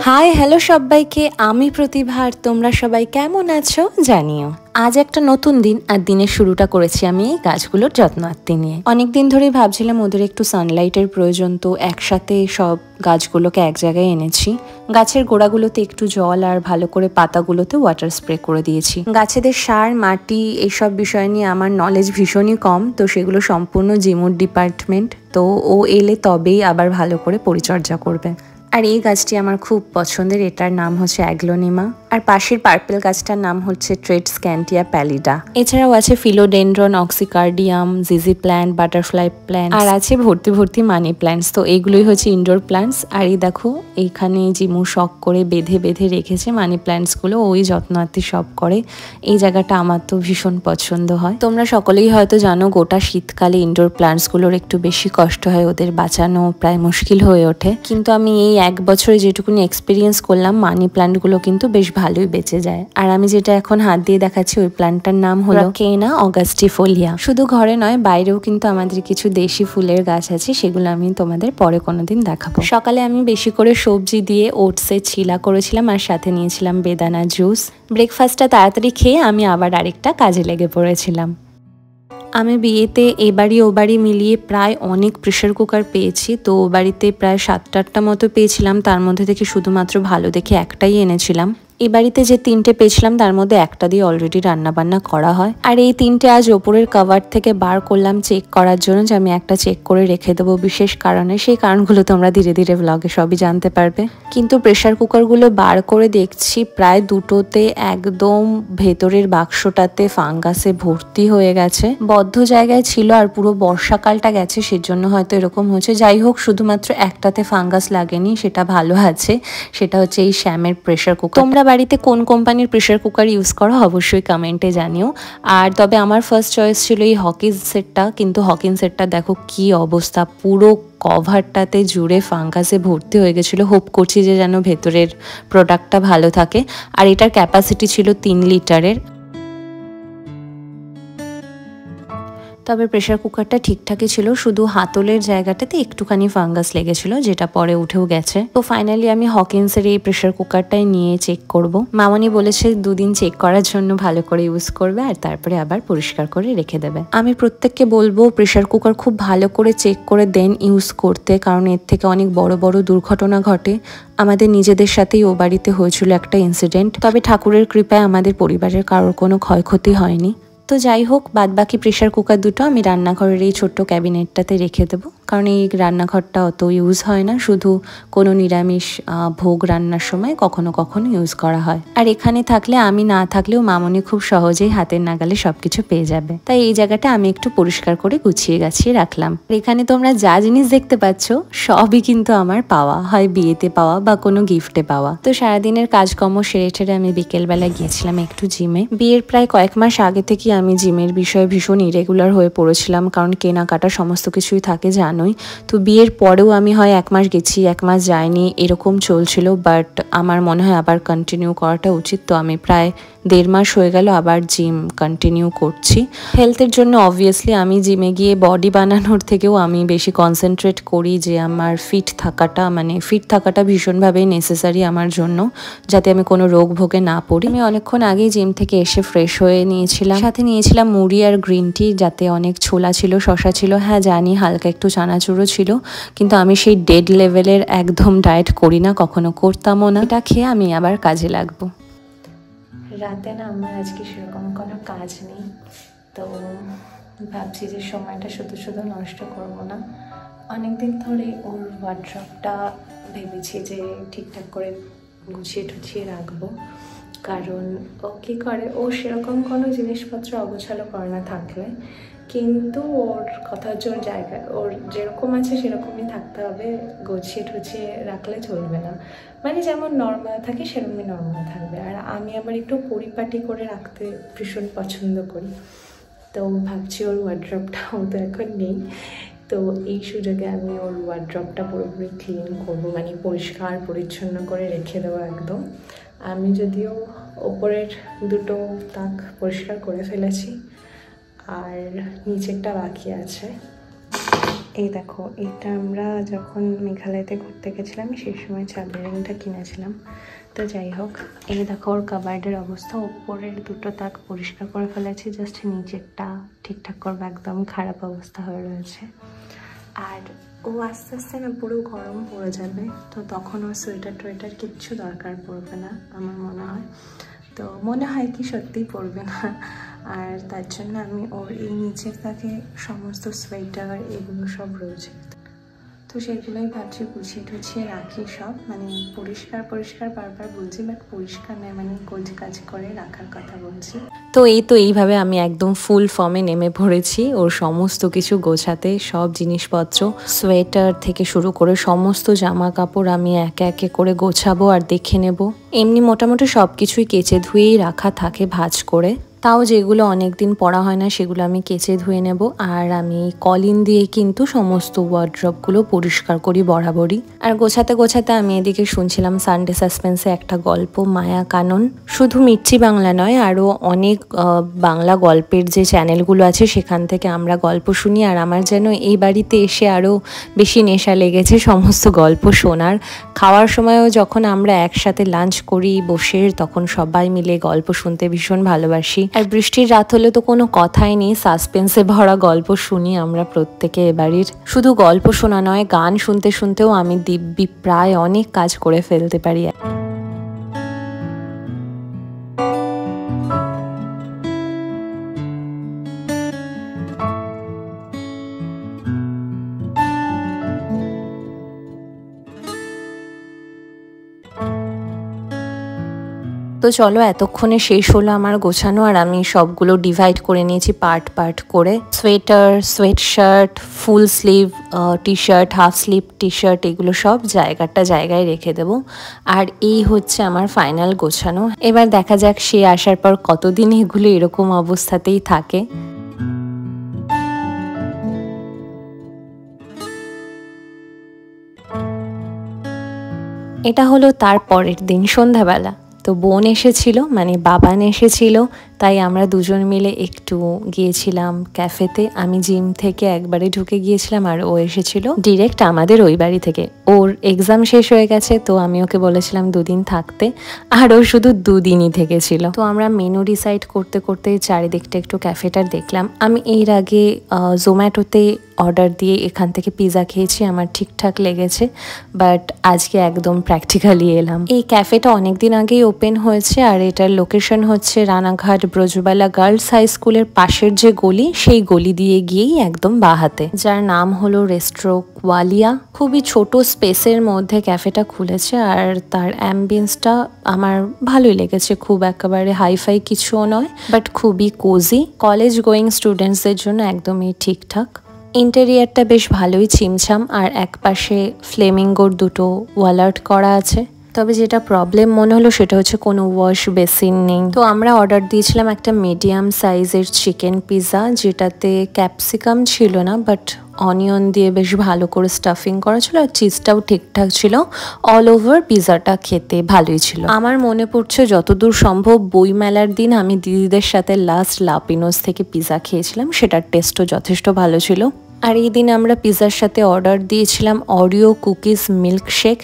Hi hello সবাইকে, আমি প্রতিভা। আর তোমরা সবাই কেমন আছো জানিও। আজ একটা নতুন দিন, আর দিনের শুরুটা করেছি আমি এই গাছগুলোর যত্নার্থী নিয়ে। অনেকদিন ধরেই ভাবছিলাম ওদের একটু সানলাইটের প্রয়োজন, তো একসাথে সব গাছগুলোকে এক জায়গায় এনেছি। গাছের গোড়াগুলোতে একটু জল আর ভালো করে পাতাগুলোতে ওয়াটার স্প্রে করে দিয়েছি। গাছেদের সার, মাটি এইসব বিষয় নিয়ে আমার নলেজ ভীষণই কম, তো সেগুলো সম্পূর্ণ জিমুর ডিপার্টমেন্ট, তো ও এলে তবেই আবার ভালো করে পরিচর্যা করবে। আর এই গাছটি আমার খুব পছন্দের, এটার নাম হচ্ছে অ্যাগ্লোনিমা। আর পাশের পার্পেল গাছটার নাম হচ্ছে ট্রেডস্ক্যান্টিয়া প্যালিডা। এছাড়াও আছে ফিলোডেন্ড্রন, অক্সিকার্ডিয়াম, জিজি প্ল্যান্ট, বাটারফ্লাই প্ল্যান্ট, আর আছে ভর্তি ভর্তি মানি প্ল্যান্টস। তো এইগুলোই হচ্ছে ইনডোর প্ল্যান্টস। আর এই দেখো এইখানে জিমু শখ করে বেঁধে বেঁধে রেখেছে মানি প্ল্যান্টসগুলো, ওই যত্নার্থী সব করে। এই জায়গাটা আমার তো ভীষণ পছন্দ হয়। তোমরা সকলেই হয়তো জানো গোটা শীতকালে ইনডোর প্ল্যান্টসগুলোর একটু বেশি কষ্ট হয়, ওদের বাঁচানো প্রায় মুশকিল হয়ে ওঠে। কিন্তু আমি এই এক বছরে যেটুকুনি এক্সপিরিয়েন্স করলাম, মানি প্ল্যান্টগুলো কিন্তু বেশ ভালোই বেঁচে যায়। আর আমি যেটা এখন হাত দিয়ে দেখাচ্ছি ওই প্ল্যান্টটার নাম হলো কেনা অগাস্টিফোলিয়া। শুধু ঘরে নয়, বাইরেও কিন্তু আমাদের কিছু দেশি ফুলের গাছ আছে, সেগুলো আমি তোমাদের পরে কোনোদিন দেখাবো। সকালে আমি বেশি করে সবজি দিয়ে ওটসের ছিলা করেছিলাম, আর সাথে নিয়েছিলাম বেদানা জুস। ব্রেকফাস্টটা তাড়াতাড়ি খেয়ে আমি আবার আরেকটা কাজে লেগে পড়েছিলাম। আমি বিয়েতে এ বাড়ি ও বাড়ি মিলিয়ে প্রায় অনেক প্রেশার কুকার পেয়েছি। তো ও বাড়িতে প্রায় 7-8টা মতো পেয়েছিলাম, তার মধ্যে থেকে শুধুমাত্র ভালো দেখে একটাই এনেছিলাম। এই বাড়িতে যে 3টে পেয়েছিলাম তার মধ্যে একটা দিয়ে অলরেডি রান্নাবান্না করা হয়। আর এই 3টে আজ ওপরের কভার থেকে বার করলাম চেক করার জন্য, যে আমি একটা চেক করে রেখে দেবো বিশেষ কারণে। সেই কারণগুলো তোমরা ধীরে ধীরে ব্লগে সবই জানতে পারবে। কিন্তু প্রেশার কুকারগুলো বার করে দেখছি প্রায় দুটোতে একদম ভেতরের বাক্সটাতে ফাঙ্গাসে ভর্তি হয়ে গেছে। বদ্ধ জায়গায় ছিল আর পুরো বর্ষাকালটা গেছে, সেজন্য হয়তো এরকম হচ্ছে। যাই হোক, শুধুমাত্র একটাতে ফাঙ্গাস লাগেনি, সেটা ভালো আছে। সেটা হচ্ছে এই শ্যামের প্রেশার কুকার। তোমরা বাড়িতে কোন কোম্পানির প্রেশার কুকার ইউজ করো অবশ্যই কমেন্টে জানিও। আর তবে আমার ফার্স্ট চয়েস ছিল এই হকিন্স সেটটা, কিন্তু হকিন্স সেটটা দেখো কি অবস্থা, পুরো কভারটাতে জুড়ে ফাঙ্গাসে ভর্তি হয়ে গেছিলো। হোপ করছি যে যেন ভেতরের প্রোডাক্টটা ভালো থাকে। আর এটার ক্যাপাসিটি ছিল 3 লিটারের। তবে প্রেশার কুকারটা ঠিকঠাকই ছিল, শুধু হাতলের জায়গাটাতে একটুখানি ফাঙ্গাস লেগেছিল, যেটা পরে উঠেও গেছে। তো ফাইনালি আমি হকিন্সের এই প্রেশার কুকারটাই নিয়ে চেক করব। মামনি বলেছে 2 দিন চেক করার জন্য ভালো করে ইউজ করবে, আর তারপরে আবার পরিষ্কার করে রেখে দেবে। আমি প্রত্যেককে বলবো প্রেশার কুকার খুব ভালো করে চেক করে দেন ইউজ করতে, কারণ এর থেকে অনেক বড় বড় দুর্ঘটনা ঘটে। আমাদের নিজেদের সাথেই ও বাড়িতে হয়েছিল একটা ইনসিডেন্ট, তবে ঠাকুরের কৃপায় আমাদের পরিবারের কারোর কোনো ক্ষয়ক্ষতি হয়নি। তো যাই হোক, বাদবাকি প্রেশার কুকার দুটো আমি রান্নাঘরের এই ছোট্ট ক্যাবিনেটটাতে রেখে দেবো, কারণ এই রান্নাঘরটা অত ইউজ হয় না, শুধু কোনো নিরামিষ ভোগ রান্নার সময় কখনো কখনো ইউজ করা হয়। আর এখানে থাকলে, আমি না থাকলেও মামনি খুব সহজেই হাতের নাগালে সবকিছু পেয়ে যাবে। তাই এই জায়গাটা আমি একটু পরিষ্কার করে গুছিয়ে গাছিয়ে রাখলাম। আর এখানে তোমরা যা জিনিস দেখতে পাচ্ছ সবই কিন্তু আমার পাওয়া, হয় বিয়েতে পাওয়া বা কোনো গিফটে পাওয়া। তো সারাদিনের কাজকর্ম সেরে ঠেরে আমি বিকেলবেলা গিয়েছিলাম একটু জিমে। বিয়ের প্রায় কয়েক মাস আগে থেকে আমি জিমের বিষয়ে ভীষণ ইরেগুলার হয়ে পড়েছিলাম, কারণ কেনাকাটা সমস্ত কিছুই থাকে জানোই। তো বিয়ের পরেও আমি হয় 1 মাস গেছি, 1 মাস যাইনি, এরকম চলছিল। বাট আমার মনে হয় আবার কন্টিনিউ করাটা উচিত। তো আমি প্রায় 1.5 মাস হয়ে গেল আবার জিম কন্টিনিউ করছি। হেলথের জন্য অবভিয়াসলি আমি জিমে গিয়ে বডি বানানোর থেকেও আমি বেশি কনসেন্ট্রেট করি যে আমার ফিট থাকাটা ভীষণভাবেই নেসেসারি আমার জন্য, যাতে আমি কোনো রোগ ভোগে না পড়ি। আমি অনেকক্ষণ আগেই জিম থেকে এসে ফ্রেশ হয়ে নিয়েছিলাম, সাথে নিয়েছিলাম মুড়ি আর গ্রিন টি, যাতে অনেক ছোলা ছিল, শশা ছিল। হ্যাঁ জানি হালকা একটু চানাচুরও ছিল, কিন্তু আমি সেই ডেড লেভেলের একদম ডায়েট করি না, কখনো করতামও না। এটা খেয়ে আমি আবার কাজে লাগবো। রাতে না আমার আজকে সেরকম কোনো কাজ নেই, তো ভাবছি যে সময়টা শুধু শুধু নষ্ট করব না। অনেকদিন ধরে ওর ওয়ার্ড্রপটা ভেবেছি যে ঠিকঠাক করে গুছিয়ে টুছিয়ে রাখবো, কারণ ও কী করে, ও সেরকম কোনো জিনিসপত্র অগোছালো করে না থাকলে, কিন্তু ওর কথা হচ্ছে ওর জায়গায় ওর যেরকম আছে সেরকমই থাকতে হবে, গুছিয়ে টুছিয়ে রাখলে চলবে না। মানে যেমন নর্মাল থাকে সেরকমই নর্মাল থাকবে। আর আমি আবার একটু পরিপাটি করে রাখতে ভীষণ পছন্দ করি, তো ভাবছি ওর ওয়ার্ড্রপটাও তো এখন নেই, তো এই সুযোগে আমি ওর ওয়ার্ড্রপটা পুরোপুরি ক্লিন করবো, মানে পরিষ্কার পরিচ্ছন্ন করে রেখে দেবো একদম। আমি যদিও ওপরের 2টো তাক পরিষ্কার করে ফেলেছি, আর নিচেরটা বাকি আছে। এই দেখো, এটা আমরা যখন মেঘালয়তে ঘুরতে গেছিলাম সেই সময় চালের রিংটা কিনেছিলাম। তো যাই হোক, এই দেখো ওর কাবার্ডের অবস্থা। ওপরের দুটো তাক পরিষ্কার করে ফেলেছি, জাস্ট নিচেরটা ঠিকঠাক করবো, একদম খারাপ অবস্থা হয়ে রয়েছে। আর ও আস্তে আস্তে না পুরো গরম পড়ে যাবে, তো তখন ওর সোয়েটার টোয়েটার কিচ্ছু দরকার পড়বে না আমার মনে হয়। তো মনে হয় কি সত্যিই পড়বে না। আর তার জন্য আমি ওর এই নিচের তাকে সমস্ত সোয়েটার এগুলো সব রয়েছে, তো সেগুলোই ভাবছি গুছিয়ে টুছিয়ে রাখি সব। মানে পরিষ্কার পরিষ্কার বারবার বলছি, বাট পরিষ্কার নয়, মানে গোছ কাজ করে রাখার কথা বলছি। তো এইভাবে আমি একদম ফুল ফর্মে নেমে পড়েছি ওর সমস্ত কিছু গোছাতে। সব জিনিসপত্র, সোয়েটার থেকে শুরু করে সমস্ত জামা কাপড় আমি একে একে করে গোছাবো আর দেখে নেব। এমনি মোটামুটি সব কিছুই কেচে ধুয়েই রাখা থাকে ভাঁজ করে, তাও যেগুলো অনেক দিন পরা হয় না সেগুলো আমি কেচে ধুয়ে নেব। আর আমি কলিন দিয়ে কিন্তু সমস্ত ওয়ার্ড্রপগুলো পরিষ্কার করি বরাবরই। আর গোছাতে গোছাতে আমি এদিকে শুনছিলাম সানডে সাসপেন্সে একটা গল্প, মায়া কানন। শুধু মির্চি বাংলা নয়, আরও অনেক বাংলা গল্পের যে চ্যানেলগুলো আছে সেখান থেকে আমরা গল্প শুনি। আর আমার যেন এই বাড়িতে এসে আরও বেশি নেশা লেগেছে সমস্ত গল্প শোনার। খাওয়ার সময়ও যখন আমরা একসাথে লাঞ্চ করি বসে, তখন সবাই মিলে গল্প শুনতে ভীষণ ভালোবাসি। আর বৃষ্টির রাত হলে তো কোনো কথাই নেই, সাসপেন্সে ভরা গল্প শুনি আমরা প্রত্যেকে এবাড়ির। শুধু গল্প শোনা নয়, গান শুনতে শুনতেও আমি দিব্যি প্রায় অনেক কাজ করে ফেলতে পারি। তো চলো, এতক্ষণে শেষ হলো আমার গোছানো। আর আমি সবগুলো ডিভাইড করে নিয়েছি পার্ট পার্ট করে। Sweater, sweat shirt, full sleeve T shirt, half sleeve T shirt, এগুলো সব জায়গায় রেখে দেবো। আর এই হচ্ছে আমার ফাইনাল গোছানো। এবার দেখা যাক সে আসার পর কতদিন এগুলো এরকম অবস্থাতেই থাকে। এটা হলো তার পরের দিন সন্ধ্যাবেলা। তো বোন এসেছিল, মানে বাবান এসেছিল, তাই আমরা দুজন মিলে একটু গিয়েছিলাম ক্যাফেতে। আমি জিম থেকে একবারে ঢুকে গিয়েছিলাম আর ও এসেছিল ডিরেক্ট আমাদের ওই বাড়ি থেকে। ওর এক্সাম শেষ হয়ে গেছে, তো আমি ওকে বলেছিলাম 2 দিন থাকতে, আর ও শুধু 2 দিনই থেকেছিল। তো আমরা মেনু ডিসাইড করতে করতে চারিদিকটা একটু ক্যাফেটার দেখলাম। আমি এর আগে জোম্যাটোতে অর্ডার দিয়ে এখান থেকে পিৎজা খেয়েছি, আমার ঠিকঠাক লেগেছে, বাট আজকে একদম প্র্যাকটিক্যালি এলাম। এই ক্যাফেটা অনেকদিন আগেই ওপেন হয়েছে, আর এটার লোকেশন হচ্ছে রানাঘাট ব্রজবালা গার্লস হাই স্কুলের পাশের যে গলি, সেই গলি দিয়ে গিয়েই একদম বাহাতে, যার নাম হলো রেস্ট্রো কোয়ালিয়া। খুবই ছোট স্পেসের মধ্যে ক্যাফেটা খুলেছে, আর তার অ্যাম্বিয়েন্সটা আমার ভালোই লেগেছে। খুব একেবারে হাইফাই কিছুও নয়, বাট খুবই কোজি। কলেজ গোয়িং স্টুডেন্টসদের জন্য একদমই ঠিকঠাক। ইন্টেরিয়ারটা বেশ ভালোই ছিমছাম, আর একপাশে ফ্লেমিঙ্গোর 2টো ওয়াল আর্ট করা আছে। তবে যেটা প্রবলেম মনে হলো সেটা হচ্ছে কোনো ওয়াশ বেসিন নেই। তো আমরা অর্ডার দিয়েছিলাম একটা মিডিয়াম সাইজের চিকেন পিৎজা, যেটাতে ক্যাপসিকাম ছিল না, বাট অনিয়ন দিয়ে বেশ ভালো করে স্টাফিং করা ছিল, আর চিজটাও ঠিকঠাক ছিল। অল ওভার পিৎজাটা খেতে ভালোই ছিল। আমার মনে পড়ছে যতদূর সম্ভব বইমেলার দিন আমি দিদিদের সাথে লাস্ট লাপিনোস থেকে পিৎজা খেয়েছিলাম, সেটার টেস্টও যথেষ্ট ভালো ছিল। আর এই দিন আমরা পিৎজার সাথে অর্ডার দিয়েছিলাম অরিও কুকিজ মিল্কশেক।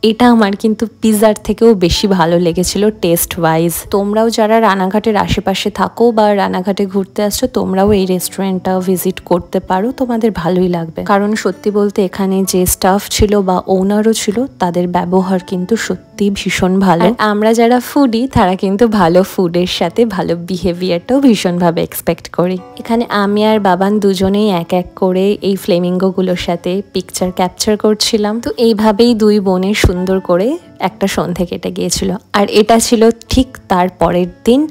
এটা আমার কিন্তু পিৎজার থেকেও বেশি ভালো লেগেছিল টেস্ট ওয়াইজ। তোমরাও যারা রানাঘাটের আশেপাশে থাকো বা রানাঘাটে ঘুরতে আসছো, তোমরাও এই রেস্টুরেন্টটা ভিজিট করতে পারো, তোমাদের ভালোই লাগবে। কারণ সত্যি বলতে এখানে যে স্টাফ ছিল বা ওনারও ছিল, তাদের ব্যবহার কিন্তু সত্যি ভীষণ ভালো। আমরা যারা ফুডি তারা কিন্তু ভালো ফুডের সাথে ভালো বিহেভিয়ারটাও ভীষণভাবে এক্সপেক্ট করি। এখানে আমি আর বাবান দুজনেই এক এক করে এই ফ্লেমিঙ্গোগুলোর সাথে পিকচার ক্যাপচার করছিলাম। তো এইভাবেই দুই বোনের সুন্দর করে একটা সন্ধে কেটে গিয়েছিল। আর এটা ছিল ঠিক তার পরের দিন।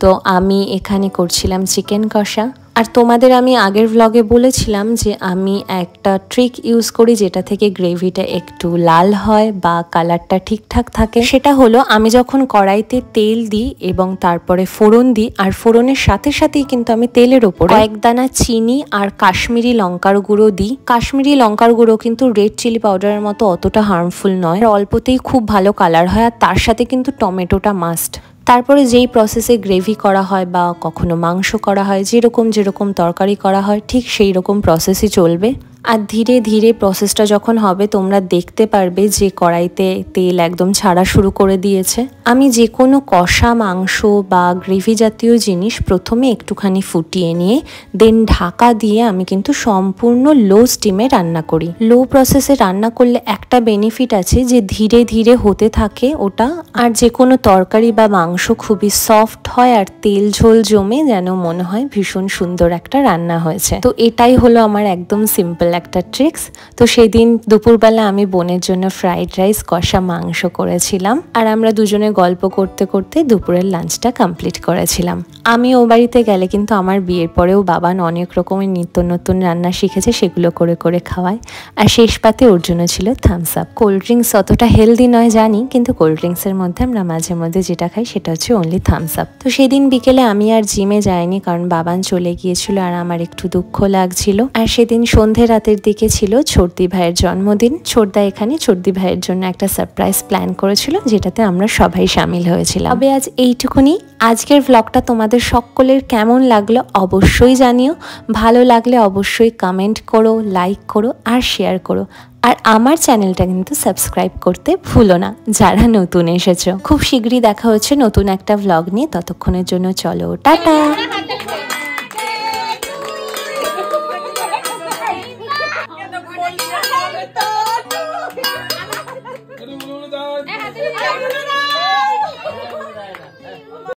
তো আমি এখানে করছিলাম চিকেন কষা। আর তোমাদের আমি আগের ভ্লগে বলেছিলাম যে আমি একটা ট্রিক ইউজ করি যেটা থেকে গ্রেভিটা একটু লাল হয় বা কালারটা ঠিকঠাক থাকে। সেটা হলো আমি যখন কড়াইতে তেল দিই এবং তারপরে ফোড়ন দিই, আর ফোড়নের সাথে সাথেই কিন্তু আমি তেলের ওপরে কয়েক দানা চিনি আর কাশ্মীরি লঙ্কার গুঁড়ো দিই। কাশ্মীরি লঙ্কার গুঁড়ো কিন্তু রেড চিলি পাউডারের মতো অতটা হার্মফুল নয়, অল্পতেই খুব ভালো কালার হয়। আর তার সাথে কিন্তু টমেটোটা মাস্ট। তারপরে যেই প্রসেসে গ্রেভি করা হয় বা কখনো মাংস করা হয়, যেরকম তরকারি করা হয়, ঠিক সেই রকম প্রসেসই চলবে। আর ধীরে ধীরে প্রসেসটা যখন হবে তোমরা দেখতে পারবে যে কড়াইতে তেল একদম ছাড়া শুরু করে দিয়েছে। আমি যে কোনো কষা মাংস বা গ্রেভি জাতীয় জিনিস প্রথমে একটুখানি ফুটিয়ে নিয়ে দেন ঢাকা দিয়ে আমি কিন্তু সম্পূর্ণ লো স্টিমে রান্না করি। লো প্রসেসে রান্না করলে একটা বেনিফিট আছে যে ধীরে ধীরে হতে থাকে ওটা, আর যে কোনো তরকারি বা মাংস খুবই সফট হয় আর তেল ঝোল জমে যেন মনে হয় ভীষণ সুন্দর একটা রান্না হয়েছে। তো এটাই হলো আমার একদম সিম্পল একটা ট্রিক্স। তো সেদিন দুপুরবেলা আমি বোনের জন্য ফ্রাইড রাইস কষা মাংস করেছিলাম আর আমরা দুজনে গল্প করতে করতে দুপুরের লাঞ্চটা কমপ্লিট করেছিলাম। আমি ও বাড়িতে গেলে কিন্তু আমার বিয়ের পরেও বাবান অনেক রকমের নিত্য নতুন রান্না শিখেছে, সেগুলো করে করে খাওয়ায়। আর শেষ পাতে ওর জন্য ছিল থামস আপ। কোল্ড ড্রিঙ্কস অতটা হেলদি নয় জানি, কিন্তু কোল্ড ড্রিঙ্কসের মধ্যে আমরা মাঝে মধ্যে যেটা খাই সেটা হচ্ছে অনলি থামস আপ। তো সেদিন বিকেলে আমি আর জিমে যাইনি কারণ বাবান চলে গিয়েছিল আর আমার একটু দুঃখ লাগছিল। আর সেদিন সন্ধে রাতের দিকে ছিল ছোটদি ভাইয়ের জন্মদিন। ছোটদা এখানে ছোটদি ভাইয়ের জন্য একটা সারপ্রাইজ প্ল্যান করেছিল যেটাতে আমরা সবাই সামিল হয়েছিলাম। তবে আজ এইটুকুনি। আজকের ভ্লগটা তোমাদের সকলের কেমন লাগলো অবশ্যই জানিও। ভালো লাগলে অবশ্যই কমেন্ট করো, লাইক করো আর শেয়ার করো। আর আমার চ্যানেলটা কিন্তু সাবস্ক্রাইব করতে ভুলো না যারা নতুন এসেছো। খুব শীঘ্রই দেখা হচ্ছে নতুন একটা ভ্লগ নিয়ে। ততক্ষণের জন্য চলো টাটা।